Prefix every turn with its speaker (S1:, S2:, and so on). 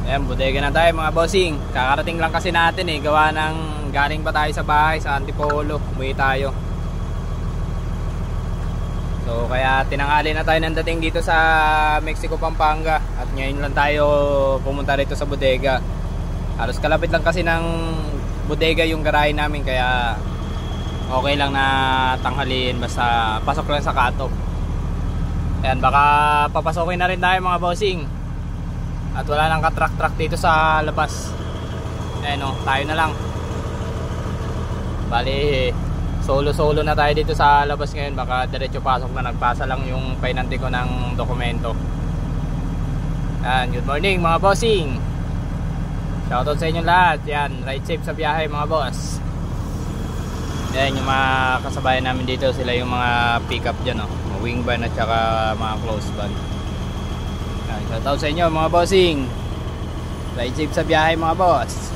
S1: Ayan, bodega na tayo mga bossing. Kakarating lang kasi natin gawa ng galing pa tayo sa bahay sa Antipolo. Umuwi tayo. So kaya tinanghali na tayo ng dating dito sa Mexico, Pampanga. At ngayon lang tayo pumunta rito sa bodega. Halos kalapit lang kasi ng bodega yung garahe namin, kaya okay lang na tanghaliin basta pasok lang sa cut-off. Ayan, baka papasokin na rin tayo mga bossing. At wala nang katrak-trak dito sa labas. Ayan tayo na lang. Bali, solo na tayo dito sa labas ngayon. Baka diretso pasok na, nagpasa lang yung painante ko ng dokumento. Ayan, good morning mga bossing. Shoutout sa inyong lahat. Yan, ride safe sa biyahe mga boss. Yan yung mga kasabayan namin dito. Sila yung mga pick up dyan, wing van at saka mga close van. Yan, shoutout sa inyo mga bossing. Ride safe sa biyahe mga boss.